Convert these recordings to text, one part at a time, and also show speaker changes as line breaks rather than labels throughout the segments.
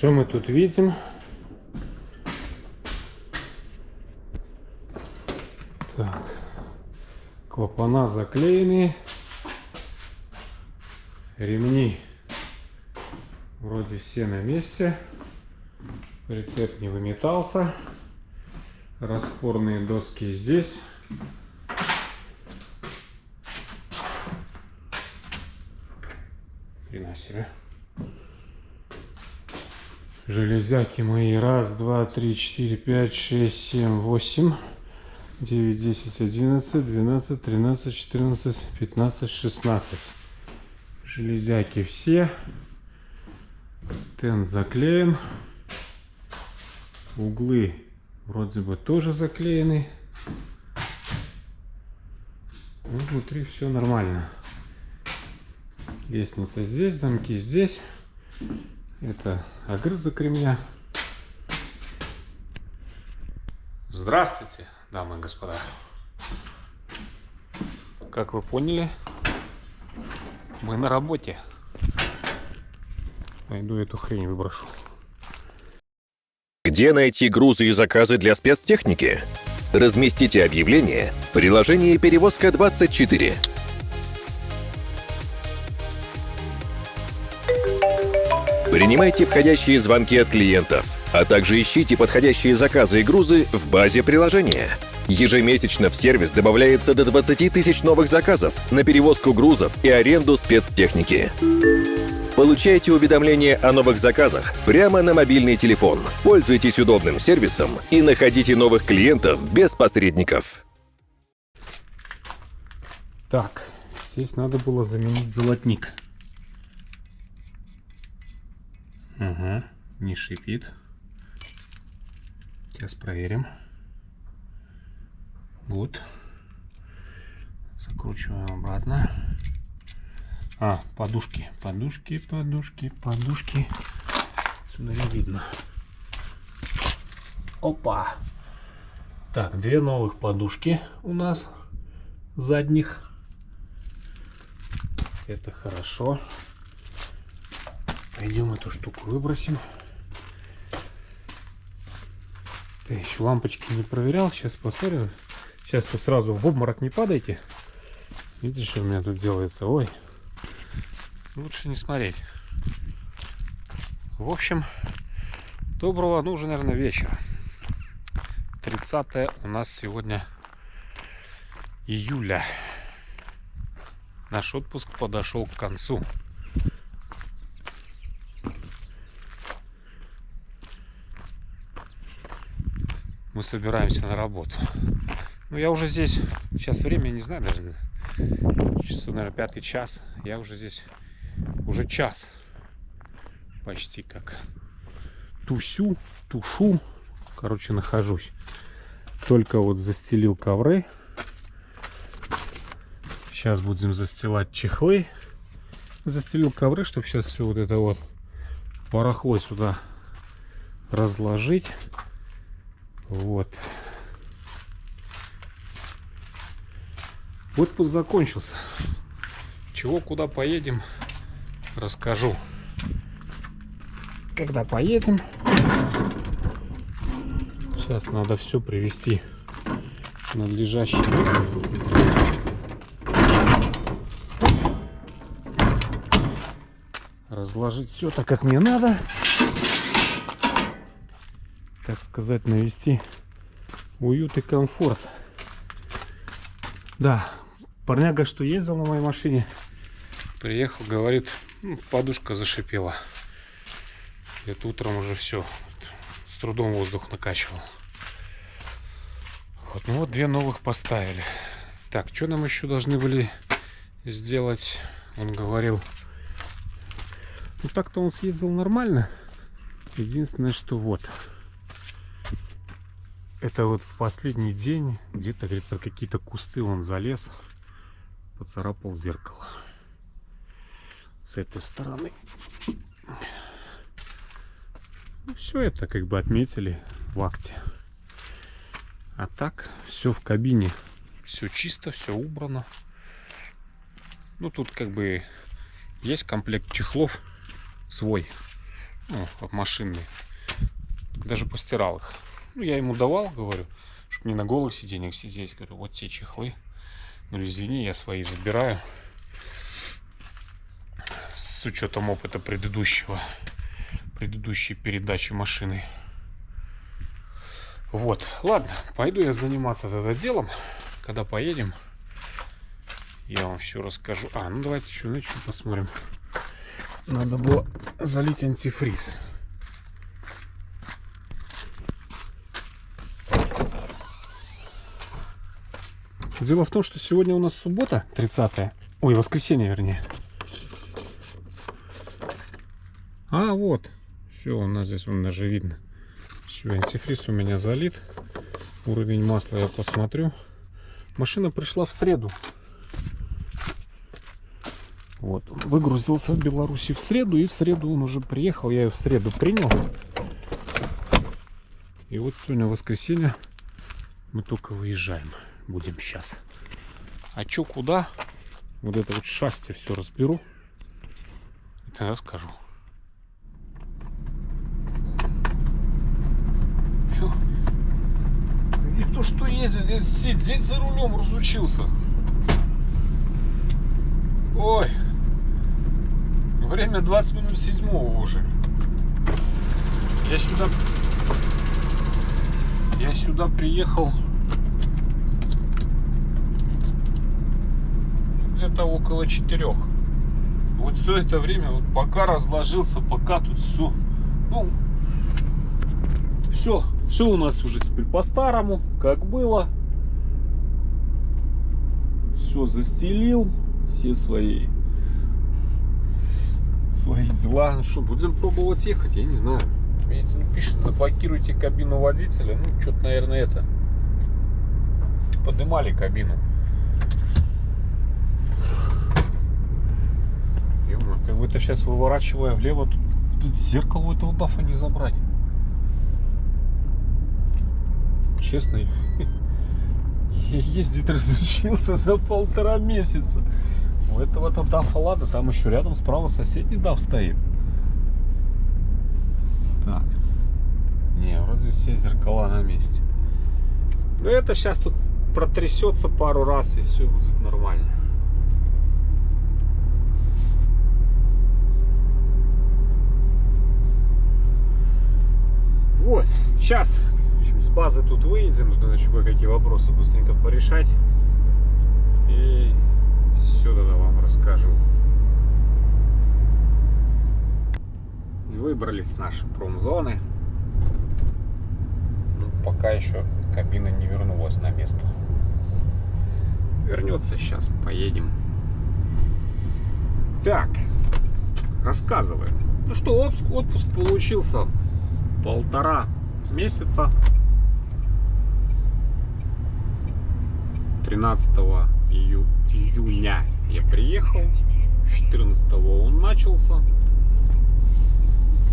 Что мы тут видим? Так, клапана заклеены, ремни вроде все на месте, прицеп не выметался, распорные доски здесь. Хрена себе. Железяки мои. 1, 2, 3, 4, 5, 6, 7, 8, 9, 10, 11, 12, 13, 14, 15, 16. Железяки все. Тент заклеен. Углы вроде бы тоже заклеены. Ну, внутри все нормально. Лестница здесь, замки здесь. Это огрызок ремня. Здравствуйте, дамы и господа. Как вы поняли, мы на работе. Пойду эту хрень выброшу.
Где найти грузы и заказы для спецтехники? Разместите объявление в приложении «Перевозка24». Принимайте входящие звонки от клиентов, а также ищите подходящие заказы и грузы в базе приложения. Ежемесячно в сервис добавляется до 20 тысяч новых заказов на перевозку грузов и аренду спецтехники. Получайте уведомления о новых заказах прямо на мобильный телефон. Пользуйтесь удобным сервисом и находите новых клиентов без посредников.
Так, здесь надо было заменить золотник. Ага, не шипит. Сейчас проверим. Вот. Закручиваем обратно. Подушки. Сюда не видно. Опа. Так, 2 новых подушки у нас задних. Это хорошо. Пойдем эту штуку выбросим. Я еще лампочки не проверял. Сейчас посмотрим. Сейчас тут сразу в обморок не падайте. Видите, что у меня тут делается? Ой. Лучше не смотреть. В общем, доброго, уже, наверное, вечера. 30 у нас сегодня июля. Наш отпуск подошел к концу. Мы собираемся на работу. Ну, я уже здесь, сейчас время, не знаю, даже часу, наверное, 5 час. Я уже здесь, уже час почти как тушу, короче, нахожусь. Только вот застелил ковры. Сейчас будем застилать чехлы. Застелил ковры, чтобы сейчас все вот это вот барахло сюда разложить. Вот. Отпуск закончился. Чего, куда поедем, расскажу. Когда поедем, сейчас надо все привести в надлежащий вид. Разложить все так, как мне надо. Так сказать, навести уют и комфорт. Да, парняга, что ездил на моей машине, приехал, говорит, подушка зашипела. Это утром уже все, с трудом воздух накачивал. Вот, ну вот 2 новых поставили. Так, что нам еще должны были сделать? Он говорил, ну так-то он съездил нормально. Единственное, что вот. Это вот в последний день, где-то, говорит, под какие-то кусты он залез, поцарапал зеркало. С этой стороны. Ну, все это как бы отметили в акте. А так, все в кабине. Все чисто, все убрано. Ну, тут как бы есть комплект чехлов свой. Ну, машинные. Даже постирал их. Ну, я ему давал, говорю, чтобы не на голых сиденьях сидеть. Говорю, вот те чехлы. Говорю, извини, я свои забираю. С учетом опыта предыдущей передачи машины. Вот, ладно, пойду я заниматься тогда делом. Когда поедем, я вам все расскажу. Ну давайте еще посмотрим. Надо было залить антифриз. Дело в том, что сегодня у нас суббота, 30-е. Ой, воскресенье, вернее. Вот. Все, у нас здесь даже видно. Все, антифриз у меня залит. Уровень масла я посмотрю. Машина пришла в среду. Вот, он выгрузился в Беларуси в среду, и в среду он уже приехал. Я ее в среду принял. И вот сегодня воскресенье. Мы только выезжаем. Будем сейчас. А чё, куда? Вот это вот шасси все разберу. И тогда скажу. Не то, что ездит, сидеть за рулем разучился. Ой. Время 20 минут 7-го уже. Я сюда приехал где-то около 4. Вот все это время, вот пока разложился, пока тут все, все у нас уже теперь по-старому, как было. Все застелил, все свои дела. Ну что, будем пробовать ехать, я не знаю. Видите, пишет, заблокируйте кабину водителя. Ну, что-то, наверное, это. Поднимали кабину. Как будто сейчас, выворачивая влево, тут зеркало у этого дафа не забрать. Честно, я ездить разучился за 1,5 месяца. У этого-то дафа, ладно, там еще рядом справа соседний даф стоит. Так. Не, вроде все зеркала на месте. Но это сейчас тут протрясется пару раз, и все будет нормально. Вот, сейчас с базы тут выедем, тут надо еще кое-какие вопросы быстренько порешать. И все тогда вам расскажу. Выбрались с нашей промзоны. Ну, пока еще кабина не вернулась на место. Вернется сейчас, поедем. Так, рассказываем. Ну что, отпуск получился 1,5 месяца. 13 июня я приехал, 14 он начался,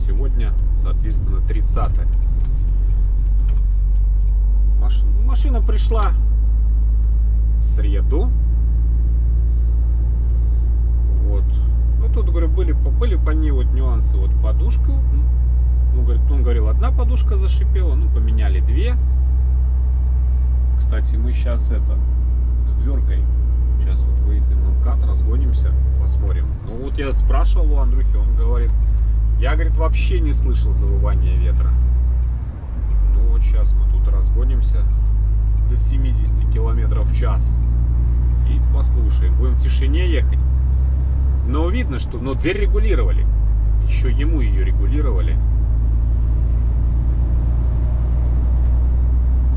сегодня, соответственно, 30. Машина пришла в среду. Вот. Ну тут, говорю, были по ней вот нюансы. Вот подушку. Он говорил, одна подушка зашипела, поменяли 2. Кстати, мы сейчас с дверкой. Сейчас вот выйдем на МКАД, разгонимся, посмотрим. Ну вот я спрашивал у Андрюхи, он говорит, я, говорит, вообще не слышал завывания ветра. Ну вот сейчас мы тут разгонимся до 70 км в час. И послушаем. Будем в тишине ехать. Но видно, что дверь регулировали. Еще ему ее регулировали.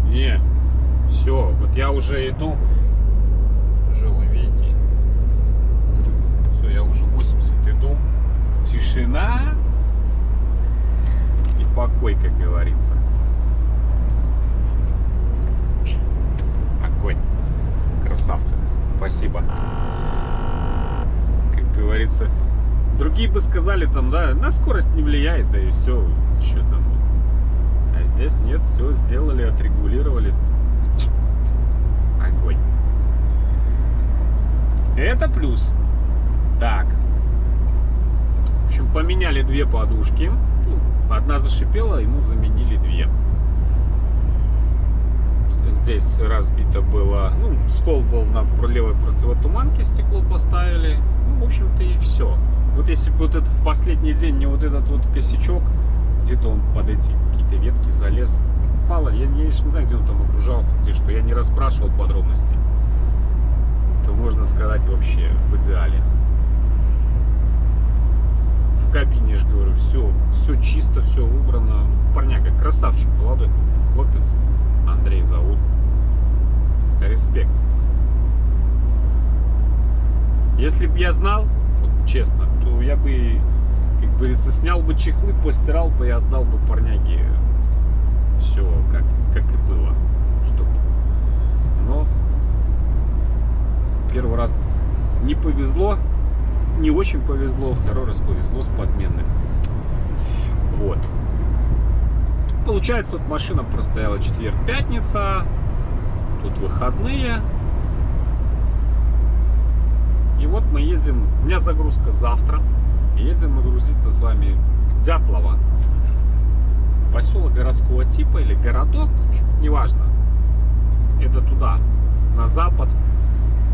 Не, все, вот я уже иду. Уже вы видите. Все, я уже 80 иду. Тишина и покой, как говорится. Огонь. Красавцы. Спасибо. Как говорится, другие бы сказали там, да, на скорость не влияет, да и все, что там. А здесь нет, все сделали, отрегулировали. Огонь. Это плюс. Так. В общем, Поменяли 2 подушки. Одна зашипела, ему заменили 2. Здесь разбито было, скол был на левой противотуманке, стекло поставили. В общем-то и все. Вот если бы вот это в последний день не вот этот вот косячок, где-то он под эти какие-то ветки залез. Мало, я не знаю, где он там окружался, где что. Я не расспрашивал подробностей. То можно сказать вообще в идеале. В кабине, же говорю, все чисто, все убрано. Парняга, красавчик, молодой хлопец. Андрей зовут. Респект. Если бы я знал, вот, честно, то я бы, как говорится, снял бы чехлы, постирал бы и отдал бы парняге все как и было. Но первый раз не повезло, не очень повезло, второй раз повезло с подменным. Вот. Получается, вот машина простояла четверг-пятница, тут выходные. И вот мы едем, у меня загрузка завтра. Едем мы грузиться с вами в Дятлово. Поселок городского типа или городок, неважно. Это туда, на запад.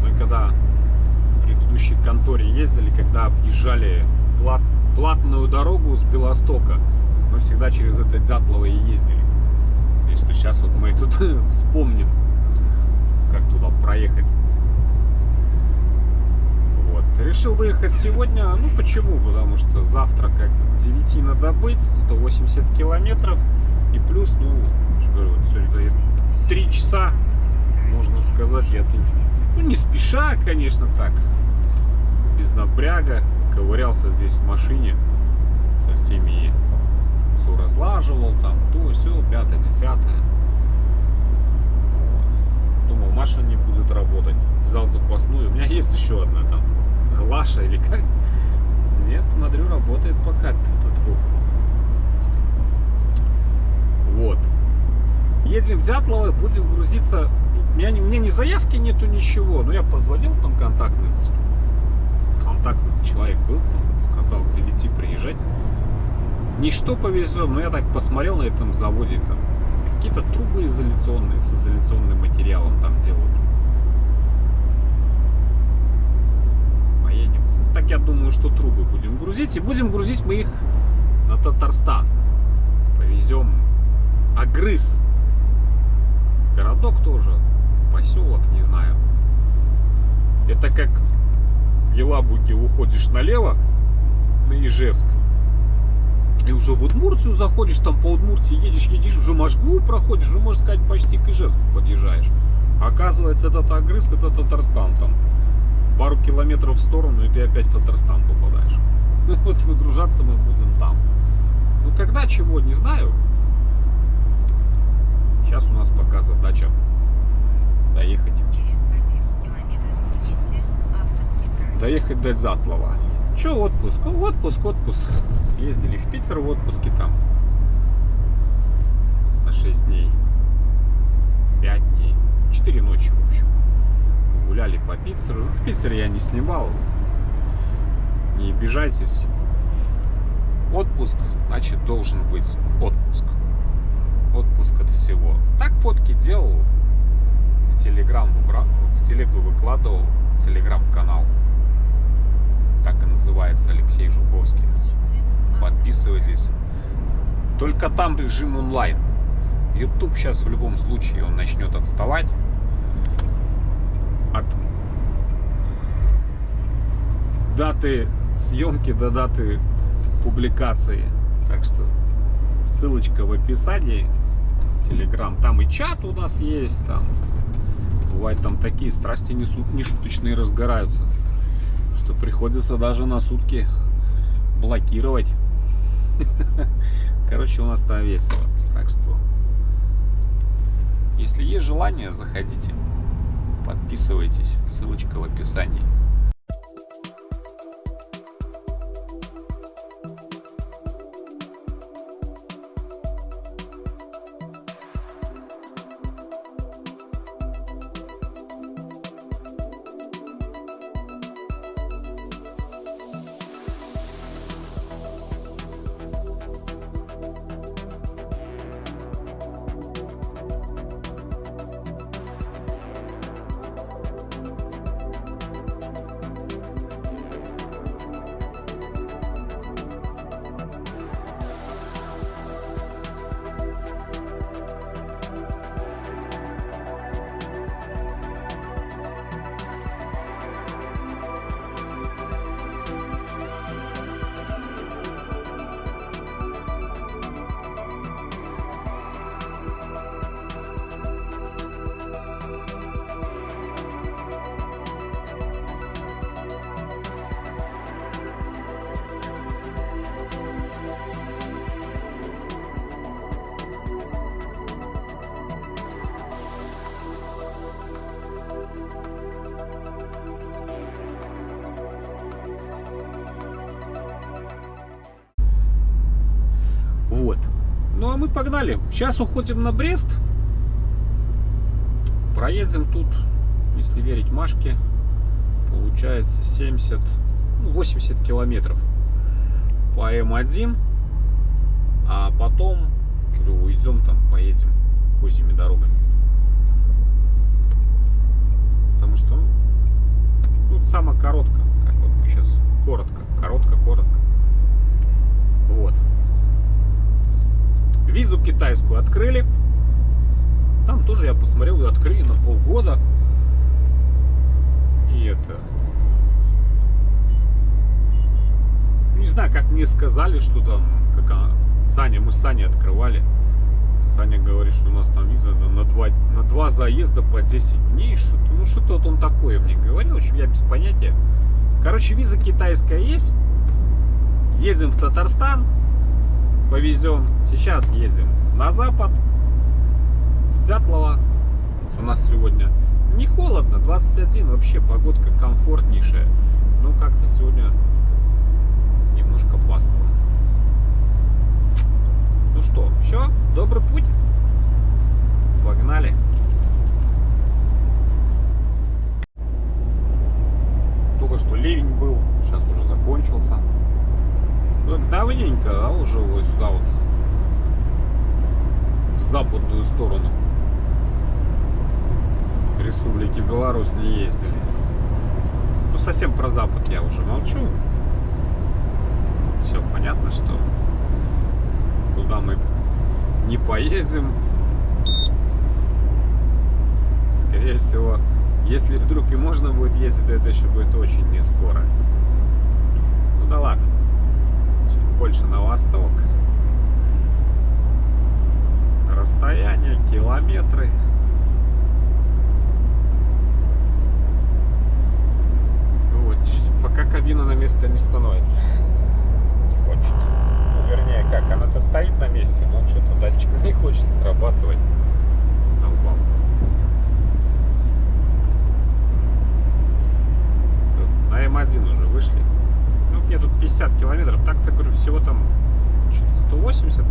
Мы когда в предыдущей конторе ездили, когда объезжали платную дорогу с Белостока, мы всегда через это Дятлово и ездили. И что сейчас вот мы тут вспомним, как туда проехать. Вот. Решил выехать сегодня. Ну почему? Потому что завтра как-то к 9 надо быть, 180 километров. И плюс, говорю, вот сегодня 3 часа, можно сказать, я тут, не спеша, конечно, так, без напряга, ковырялся здесь в машине со всеми, все разлаживал, там, то, все, 5-е, 10-е. Думал, Маша не будет работать. Взял запасную. У меня есть еще одна там, Глаша или как. Я смотрю, работает пока. Вот. Едем в Дятлово, будем грузиться. У меня ни заявки нету, ничего. Но я позвонил там контактный человек был, сказал к 9 приезжать. Ничто повезем, но я так посмотрел на этом заводе, там какие-то трубы изоляционные, с изоляционным материалом там делают. Поедем. Так я думаю, что трубы будем грузить. И будем грузить мы их на Татарстан. Повезем Агрыз. Городок тоже. Поселок, не знаю. Это как в Елабуге уходишь налево, на Ижевск. И уже в Удмуртию заходишь, там по Удмуртии едешь, уже Можгу проходишь, уже, можно сказать, почти к Ижевску подъезжаешь. Оказывается, этот Агрыз, это Татарстан там. Пару километров в сторону, и ты опять в Татарстан попадаешь. Вот выгружаться мы будем там. Ну, когда, чего, не знаю. Сейчас у нас пока задача доехать.
Через 1 километр съедьте с автомагистрали.
Доехать до Дятлова. Че отпуск? Отпуск. Съездили в Питер в отпуске там. На 6 дней. 5 дней. 4 ночи, в общем. Гуляли по Питеру. В Питере я не снимал. Не обижайтесь. Отпуск, значит, должен быть отпуск. Отпуск от всего. Так фотки делал. В Телеграм, в телегу выкладывал. Телеграм-канал. Так и называется, Алексей Жуковский. Подписывайтесь. Только там режим онлайн. YouTube сейчас в любом случае он начнет отставать от даты съемки до даты публикации. Так что ссылочка в описании. Телеграм. Там и чат у нас есть. Там бывает, там такие страсти нешуточные разгораются, что приходится даже на сутки блокировать. Короче, у нас там весело. Так что, если есть желание, заходите, подписывайтесь. Ссылочка в описании. Ну а мы погнали. Сейчас уходим на Брест. Проедем тут, если верить Машке, получается 80 километров по М1. А потом уйдем там, поедем козьими дорогами. Потому что тут самая короткая, как вот мы сейчас, коротко. Вот. Визу китайскую открыли. Там тоже я посмотрел, ее открыли на полгода. И это... Не знаю, как мне сказали, что там... мы с Саней открывали. Саня говорит, что у нас там виза на 2 заезда по 10 дней. Что-то вот он такое мне говорил. В общем, я без понятия. Короче, виза китайская есть. Едем в Татарстан. Повезем. Сейчас едем на запад. В Дятлово. У нас сегодня не холодно. 21. Вообще погодка комфортнейшая. Но как-то сегодня немножко пасмурно. Ну что, все, добрый путь. Погнали. Только что ливень был, сейчас уже закончился. Ну, давненько, а уже вот сюда вот, в западную сторону Республики Беларусь не ездили. Ну, совсем про Запад я уже молчу. Все понятно, что куда мы не поедем. Скорее всего, если вдруг и можно будет ездить, то это еще будет очень не скоро. Ну да ладно. Чуть больше на восток. Расстояние, километры. Вот, пока кабина на место не становится. Не хочет. Вернее, как, она-то стоит на месте, но что-то датчик не хочет срабатывать. Столбал. Все, на М1 уже вышли. Ну, мне тут 50 километров. Так-то, говорю, всего там 180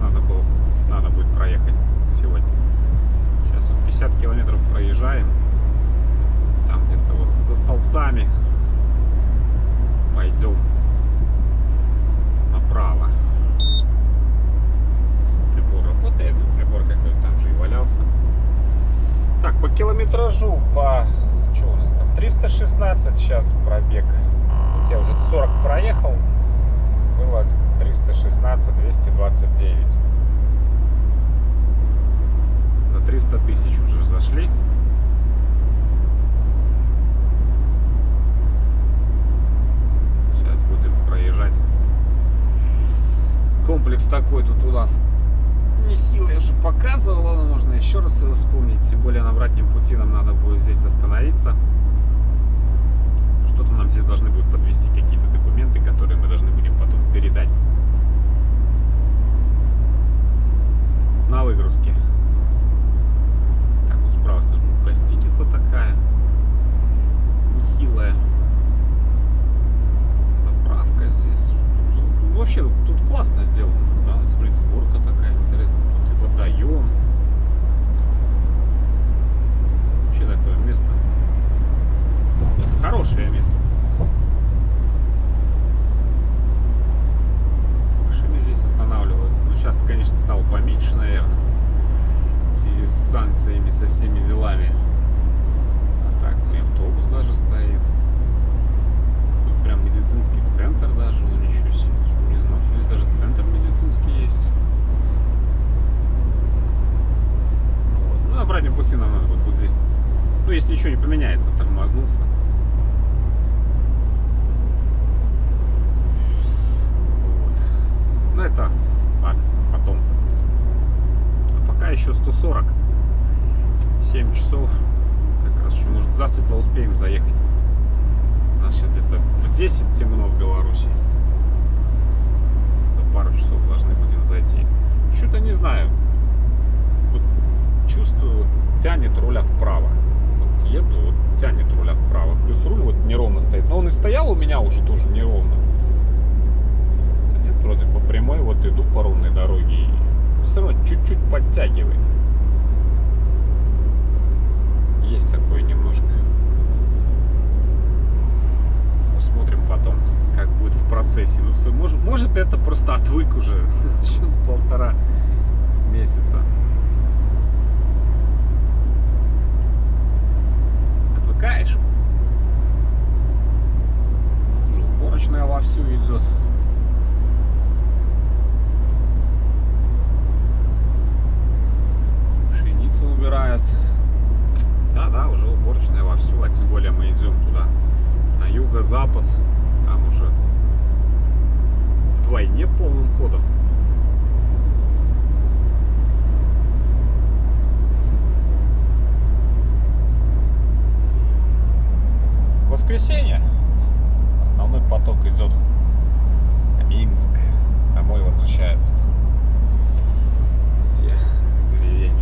надо будет проехать сегодня. Сейчас вот 50 километров проезжаем. Там где-то вот за столбцами пойдем направо. Работает, прибор какой-то там же и валялся. Так, по километражу, что у нас там, 316 сейчас пробег. Вот я уже 40 проехал, было 316, 229. За 300 тысяч уже зашли. Сейчас будем проезжать. Комплекс такой тут у нас нехило, я уже показывал, но можно еще раз его вспомнить. Тем более на обратном пути нам надо будет здесь остановиться. Что-то нам здесь должны будут подвести, какие-то документы, которые мы должны будем потом передать на выгрузке. Так, вот справа гостиница такая нехилая. Заправка здесь. Вообще тут классно сделано. Да? Смотрите, горка такая интересная. Тут и водоем. Вообще такое место. Хорошее место. Машины здесь останавливаются. Но сейчас, конечно, стало поменьше, наверное. В связи с санкциями, со всеми делами. А так, и автобус даже стоит. Тут прям медицинский центр даже. Ну ничего себе. Не знал, что здесь даже центр медицинский есть. Вот. Ну, на обратном пути нам надо вот здесь, ну, если ничего не поменяется, тормознуться. Вот. Ну, это, ладно, потом. А пока еще 140. 7 часов. Как раз еще, может, засветло успеем заехать. У нас сейчас где-то в 10 темно в Беларуси. Пару часов должны будем зайти. Что-то не знаю. Вот чувствую, тянет руля вправо. Вот еду, вот тянет руля вправо. Плюс руль вот неровно стоит. Но он и стоял у меня уже тоже неровно. Хотя нет, вроде по прямой вот иду по ровной дороге. И все равно подтягивает. Есть такое немножко. Посмотрим потом, как будет в процессе. Ну, может это просто отвык уже. Еще 1,5 месяца. Отвыкаешь? Уже уборочная вовсю идет. Пшеницу убирают. Да, уже уборочная вовсю, а тем более мы идем туда, на юго-запад, там уже вдвойне полным ходом. Воскресенье. Основной поток идет на Минск. Домой возвращается. Все с деревень.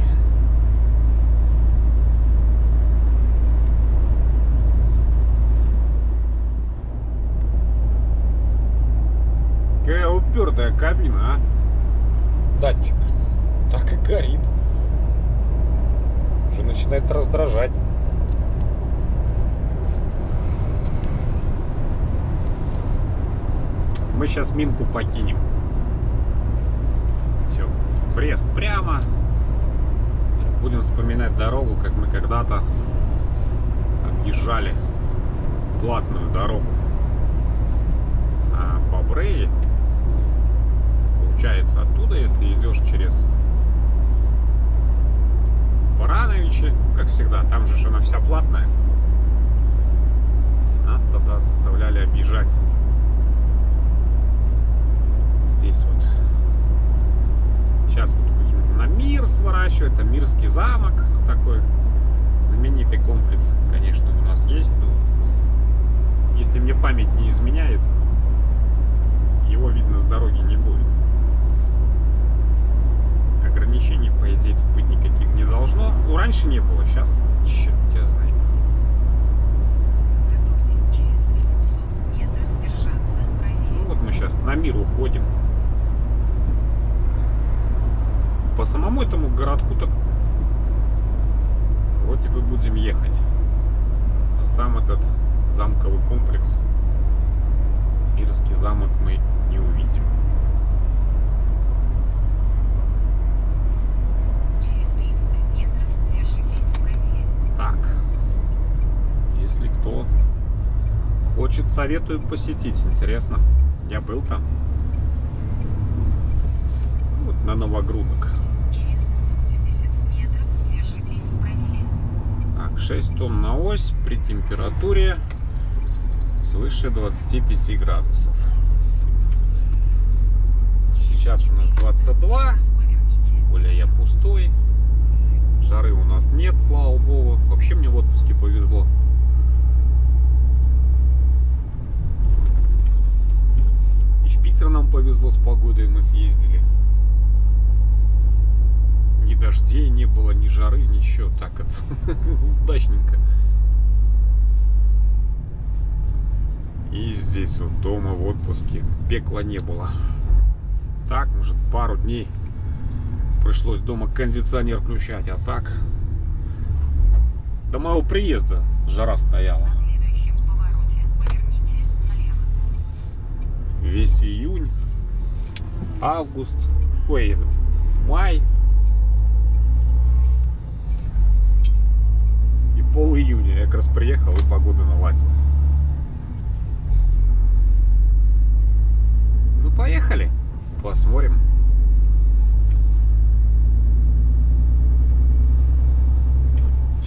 Какая упертая кабина, а? Датчик. Так и горит. Уже начинает раздражать. Мы сейчас Минку покинем. Все, Брест прямо. Будем вспоминать дорогу, как мы когда-то объезжали платную дорогу. А по Брее, получается, оттуда, если идешь через Барановичи, как всегда, там же она вся платная. Нас тогда заставляли объезжать здесь вот. Сейчас вот будем на Мир сворачивать. Это Мирский замок, такой знаменитый комплекс, конечно, у нас есть. Но если мне память не изменяет, его видно с дороги не будет. Ограничений, по идее, тут быть никаких не должно. Ну, раньше не было, сейчас черт тебя знает.
Готовьтесь через 800 метров держаться правее.
Ну, вот мы сейчас на Мир уходим. По самому этому городку так вроде бы будем ехать. Но сам этот замковый комплекс, Мирский замок, мы не увидим.
Через 300 метров держитесь правее.
Так, если кто хочет, советую посетить. Интересно, я был там. Вот на Новогрудок.
Через 80 метров держитесь правее.
Так, 6 тонн на ось при температуре свыше 25 градусов. Сейчас у нас 22.
Поверните.
Более я пустой. Жары у нас нет, слава богу. Вообще мне в отпуске повезло. И в Питер нам повезло с погодой, мы съездили. Ни дождей не было, ни жары, ничего. Так это удачненько. И здесь вот дома в отпуске пекла не было. Так, может, пару дней пришлось дома кондиционер включать, а так до моего приезда жара стояла.
На следующем повороте поверните налево.
Весь июнь, август, ой, май и пол июня. Я как раз приехал, и погода наладилась. Ну, поехали, посмотрим.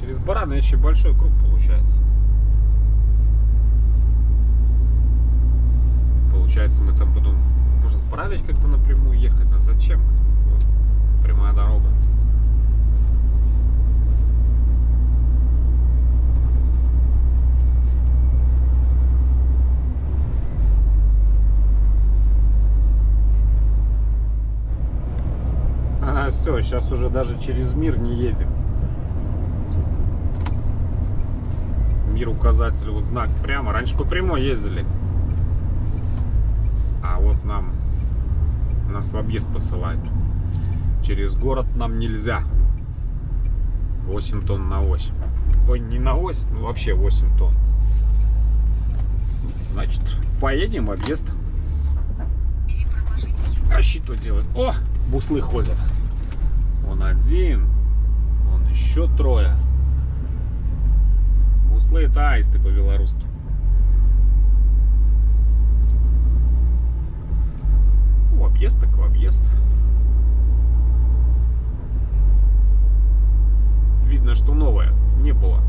Через Барановичи большой круг получается. Получается, мы там потом... Можно с Баранович как-то напрямую ехать. А зачем? Вот, прямая дорога. Ага, все, сейчас уже даже через Мир не едем. Мир указатель, вот знак прямо. Раньше по прямой ездили. А вот нас в объезд посылают. через город нам нельзя. 8 тонн на ось. Ой, не на ось, ну вообще 8 тонн. Значит, поедем в объезд. А что делать? О, буслы ходят. Он один, он еще трое. Буслы — это аисты по-белорусски. В объезд так в объезд. Видно, что новая. Не было.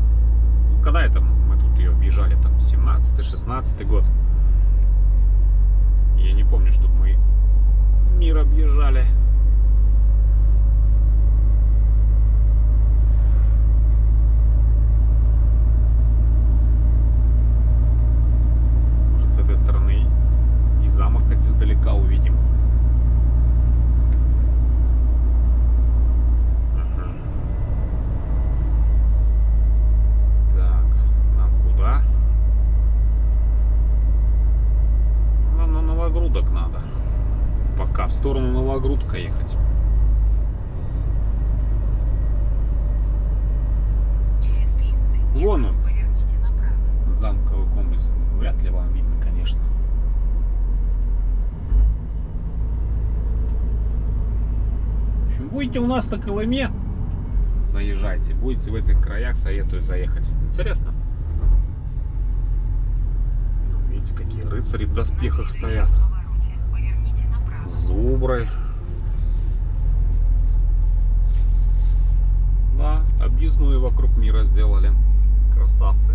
Когда это мы тут ее объезжали? Там 17-16 год. Я не помню, чтобы мы мир объезжали. Может, с этой стороны и замок хоть издалека увидим. Новогрудок надо. Пока в сторону Новогрудка ехать. Вон он. Замковый комплекс. Вряд ли вам видно, конечно. В общем, будете у нас на Колыме, заезжайте. Будете в этих краях, советую заехать. Интересно. Видите, какие рыцари в доспехах стоят. Зубры. Да, объездную вокруг мира сделали. Красавцы.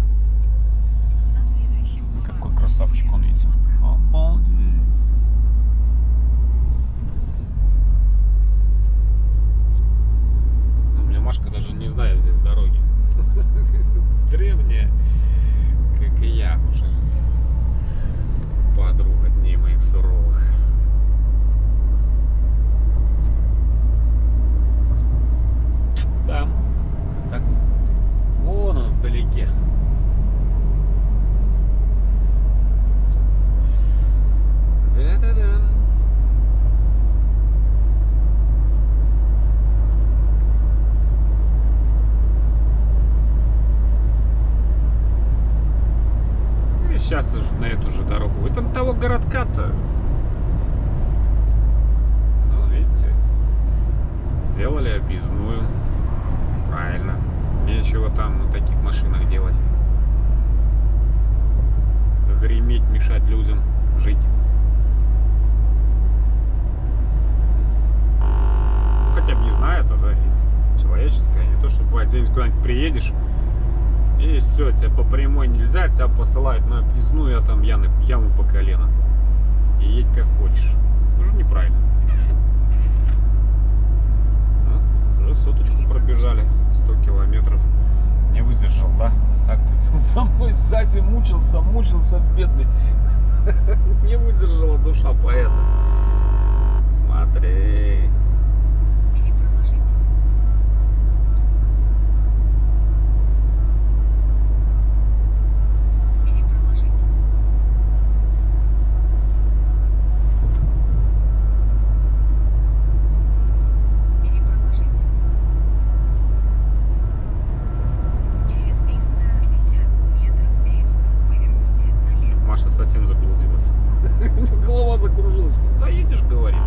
Какой красавчик он, видите. Обалдеть. У меня Машка даже не знает здесь дороги. Древняя, как и я уже. Подруга дней моих суровых. Да. Так. Вон он вдалеке. Да-да-да. Сейчас уже на эту же дорогу. Вы там того городка-то, ну, видите, сделали объездную. Правильно. Нечего там на таких машинах делать. Греметь, мешать людям жить. Ну, хотя бы не знаю, это, да, человеческое. Не то, что бывает, где-нибудь куда-нибудь приедешь, и все, тебя по прямой нельзя, тебя посылают на объездную, а там яму по колено. И едь как хочешь. Уже неправильно. Ну, уже соточку пробежали. 100 километров. Не выдержал, да? Так ты за мной сзади мучился, бедный. Не выдержала душа поэта. Смотри. Совсем заблудилась. Голова закружилась. Куда едешь, говорит?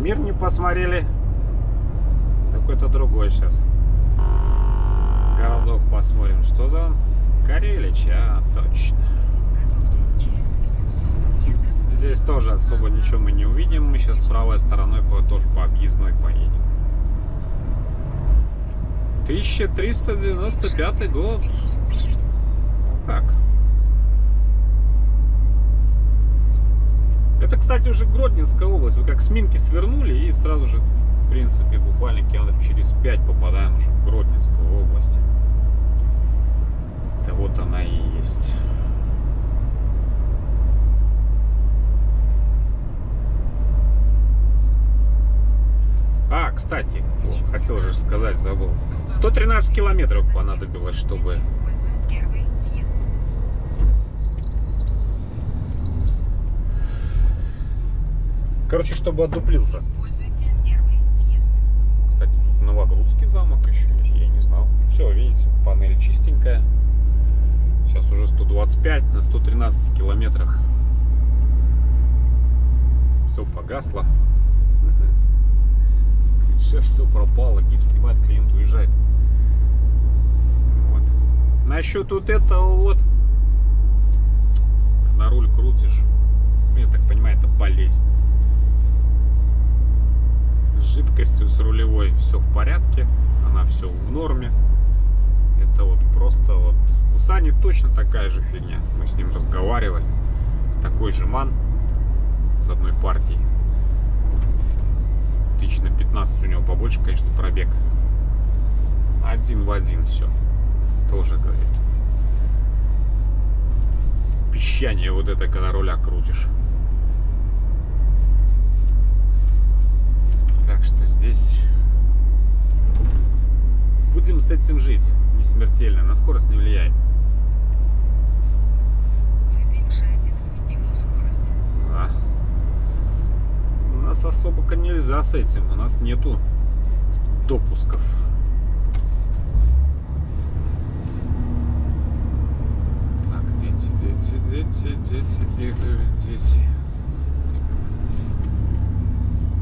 Мир не посмотрели. Какой-то другой сейчас. Городок посмотрим. Что за он? Карелич, точно.
Готовьтесь через 800 метров.
Здесь тоже особо ничего мы не увидим. Мы сейчас правой стороной тоже по объездной поедем. 1395 год. Ну как? Это, кстати, уже Гродненская область. Вы как с Минки свернули и сразу же, в принципе, буквально километров через 5 попадаем уже в Гродненскую область. Да вот она и есть. Кстати, хотел же сказать, забыл. 113 километров понадобилось, чтобы...
Используем первый съезд.
Короче, чтобы отдуплился.
Используйте первый съезд.
Кстати, тут Новогрудский замок еще есть, я не знал. Все, видите, панель чистенькая. Сейчас уже 125 на 113 километрах. Все погасло. Шеф, все пропало, гипс снимает, клиент уезжает. Вот. Насчет вот этого вот, на руль крутишь, я так понимаю, это болезнь. С жидкостью, с рулевой все в порядке, она все в норме. Это вот просто вот у Сани точно такая же фигня. Мы с ним разговаривали. Такой же ман с одной партией. Тысяч на 15 у него побольше, конечно, пробег. Один в один все. Тоже говорит. Пищание вот это, когда руля крутишь. Так что здесь будем с этим жить. Не смертельно. На скорость не влияет.
Вы превышаете допустимую скорость.
Да. У нас особо нельзя с этим. У нас нету допусков. Так, дети бегают, дети.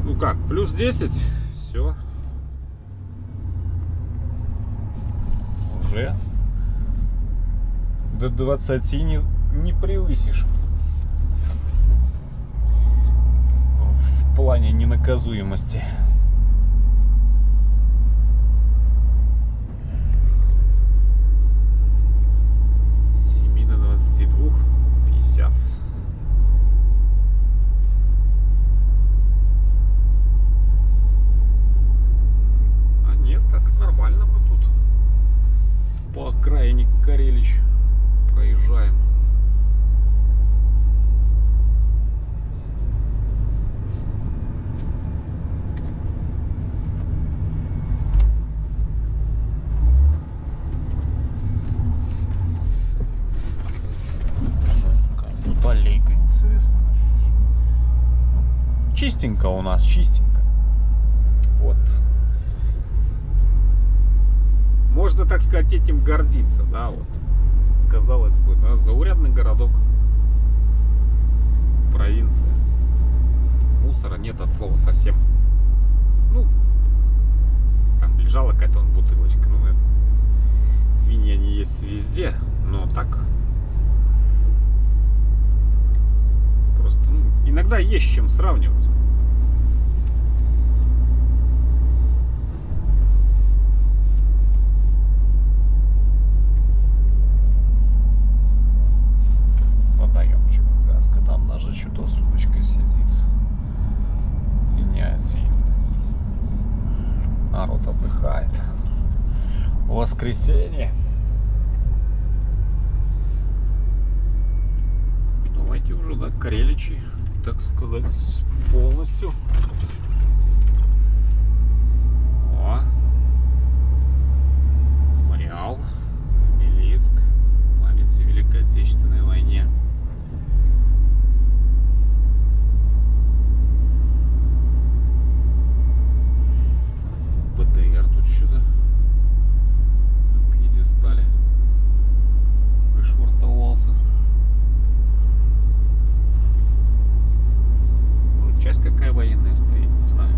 Ну как, плюс 10. Все. Уже до 20 не превысишь. В плане ненаказуемости. С 7 до 22, 50. А нет, так нормально мы тут по окраине Карелич проезжаем. Аллейка интересно. Чистенько у нас, чистенько. Вот. Можно, так сказать, этим гордиться, да, вот. Казалось бы, да, заурядный городок, провинция. Мусора нет от слова совсем. Ну, там лежала какая-то бутылочка. Ну, это, свиньи они есть везде, но так. Просто, иногда есть с чем сравнивать. Водоемчик, газка, там даже что-то с удочкой сидит. И не один. Народ отдыхает. Воскресенье. Давайте уже, да, Кареличи, так сказать, полностью. О, Мариал, Белиск, память о Великой Отечественной войне. БТР тут что-то на пьедестале пришвартовался. Часть какая военная стоит. Не знаю.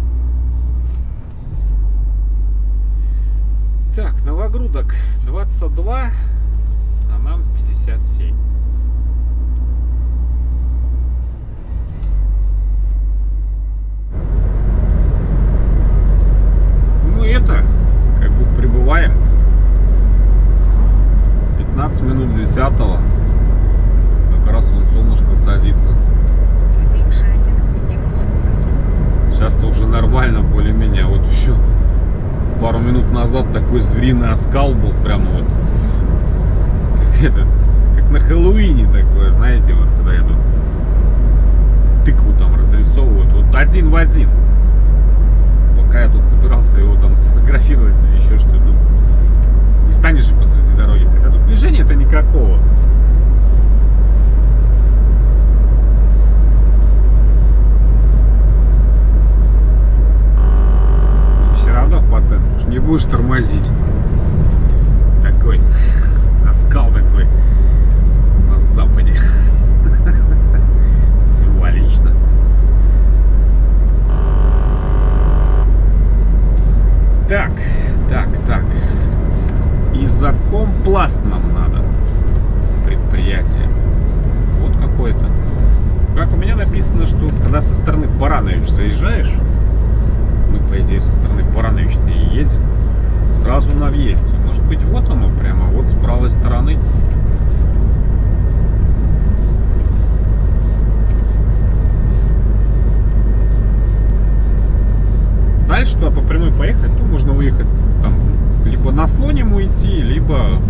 Так, Новогрудок 22, а нам 57. Ну это, как бы прибываем. 15 минут 10-го. Как раз вон солнышко садится.
Превышайте допустимую скорость.
Сейчас-то уже нормально, более-менее. Вот еще пару минут назад такой звериный оскал был, прямо вот как на Хэллоуине такое, знаете, вот когда я тут тыкву там разрисовывают, вот один в один. Пока я тут собирался его там сфотографировать или еще что-то, ну, не станешь же посреди дороги, хотя тут движения-то никакого. Все равно по центру уж не будешь тормозить. Такой оскал такой на западе. Символично. Так. Изокомпласт нам надо. Предприятие. Вот какое-то. Как у меня написано, что когда со стороны Баранович заезжаешь, мы, по идее, со стороны Баранович-то и едем, сразу на въезде. Может быть, вот оно прямо, вот с правой стороны. Дальше туда по прямой поехать, то можно выехать там либо на Слоним уйти, либо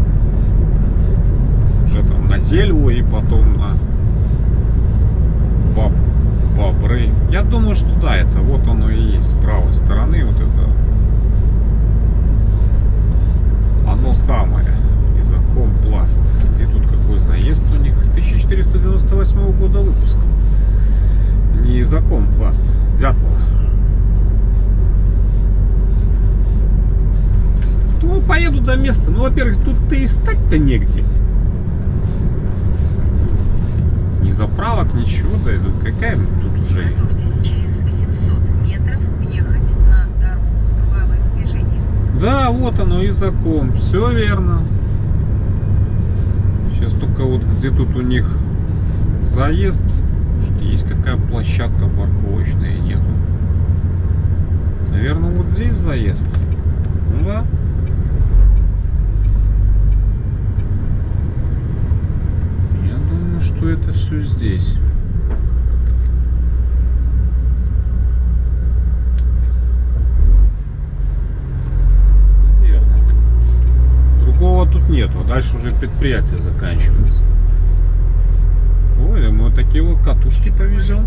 уже там на Зельву и потом на Бобры. Я думаю, что да, это вот оно и есть с правой стороны, вот это оно самое. Изокомпласт. Где тут какой заезд у них? 1498 года выпуска. Не Изокомпласт, Дятлова. Ну, поеду до места. Ну, во-первых, тут-то и стать-то негде. Ни заправок, ничего. Да, какая тут уже...
Готовьтесь через 800 метров въехать на дорогу с круговым движением.
Да, вот оно, Изоком. Все верно. Сейчас только вот где тут у них заезд. Может, есть какая площадка парковочная, нету. Наверное, вот здесь заезд. Ну да. Что это все здесь? Наверное. Другого тут нету. Дальше уже предприятие заканчивается. Ой, мы вот такие вот катушки повезем.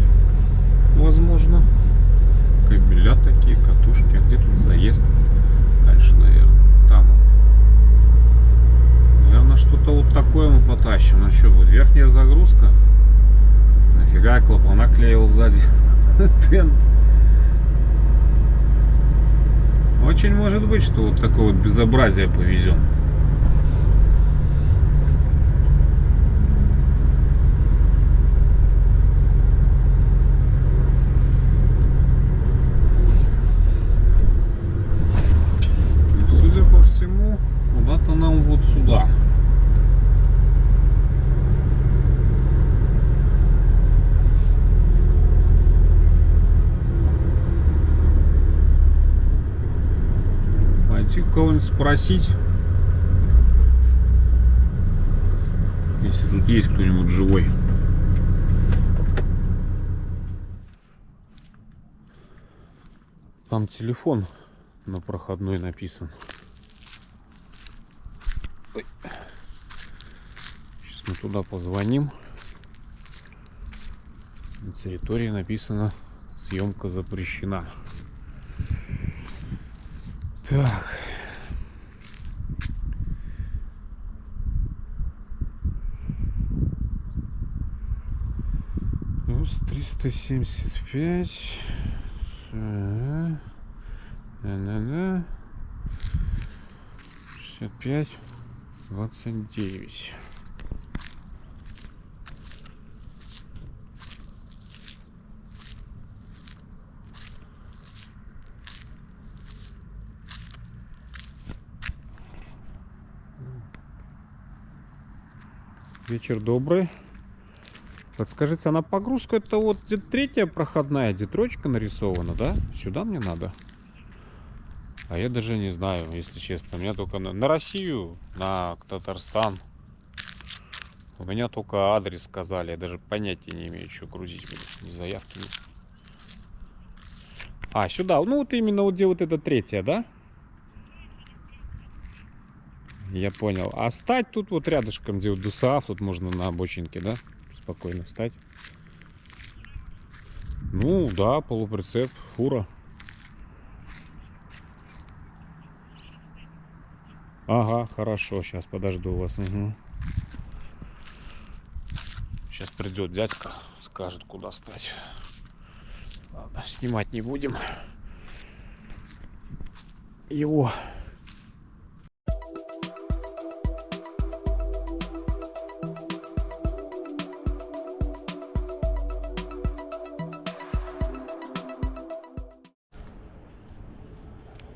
Возможно. Кабеля такие, катушки. А где тут заезд? Дальше, наверное. Там он. Наверное, что-то вот такое мы потащим. Ну что, вот верхняя загрузка. Нафига я клапана клеил сзади. Тент. Очень может быть, что вот такое вот безобразие повезем. И, судя по всему, куда-то нам вот сюда. Пойти кого-нибудь спросить, если тут есть кто-нибудь живой. Там телефон на проходной написан. Ой. Сейчас мы туда позвоним. На территории написано: съемка запрещена. Так. Плюс 375. Да-да-да. 65. 29. Вечер добрый. Подскажите, а на погрузку это вот где третья проходная, где троечка нарисована, да? Сюда мне надо? А я даже не знаю, если честно. У меня только на Россию, на Татарстан. У меня только адрес сказали. Я даже понятия не имею, что грузить буду. Ни заявки, ни... А, сюда. Ну вот именно вот где вот эта третья, да? Я понял. А стать тут вот рядышком, где вот ДУСААФ, тут можно на обочинке, да? Спокойно встать. Ну да, полуприцеп, фура. Ага, хорошо, сейчас подожду вас. Угу. Сейчас придет дядька, скажет, куда стать. Ладно, снимать не будем его.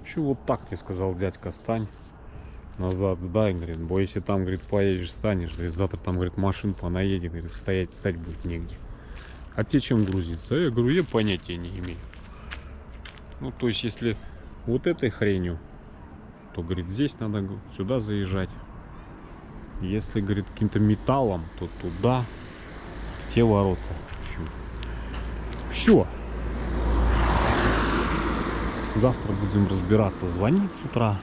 Че вот так мне сказал дядька, стань. Назад сдай, говорит, бо если там, говорит, поедешь, станешь, говорит, завтра там, говорит, машин понаедет, говорит, стать будет негде. А те чем грузиться? Я говорю, я понятия не имею. Ну, то есть, если вот этой хренью, то, говорит, здесь надо сюда заезжать. Если, говорит, каким-то металлом, то туда, в те ворота. Все. Завтра будем разбираться, звонить с утра.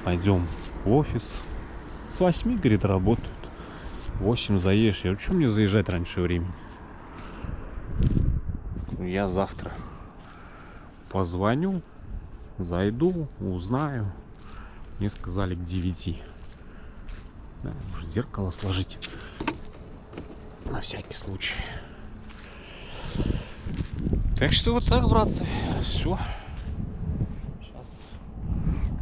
Пойдем в офис. С 8, говорит, работают. В 8 заедешь. Я говорю, что мне заезжать раньше времени? Я завтра позвоню, зайду, узнаю. Мне сказали к 9. Да, может зеркало сложить. На всякий случай. Так что вот так, братцы. Все.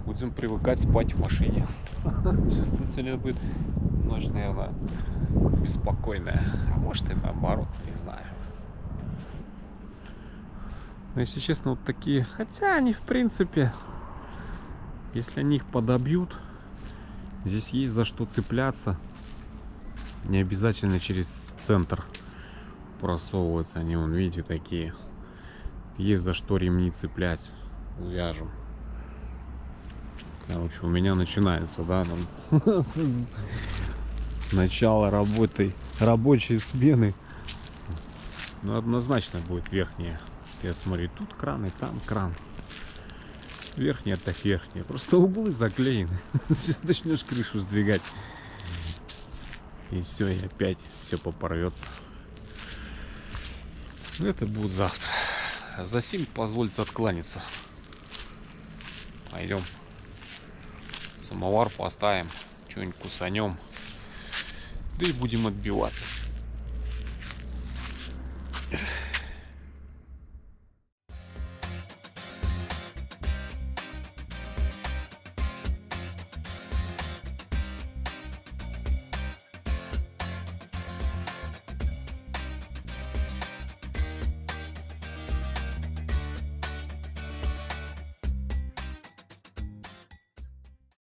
Будем привыкать спать в машине. Сегодня будет ночь, наверное, беспокойная. А может и наоборот, не знаю. Но если честно, вот такие... Хотя они, в принципе, если они их подобьют, здесь есть за что цепляться. Не обязательно через центр просовываться. Они, вон, видите, такие. Есть за что ремни цеплять. Вяжем. Короче, у меня начинается, да, там, начало работы, рабочей смены. Ну, однозначно будет верхняя. Я смотрю, тут кран и там кран. Верхняя так верхняя. Просто углы заклеены. Сейчас начнешь крышу сдвигать. И все, и опять все попорвется. Но это будет завтра. За сим позвольте откланяться. Пойдем. Самовар поставим, что-нибудь кусанем, да и будем отбиваться.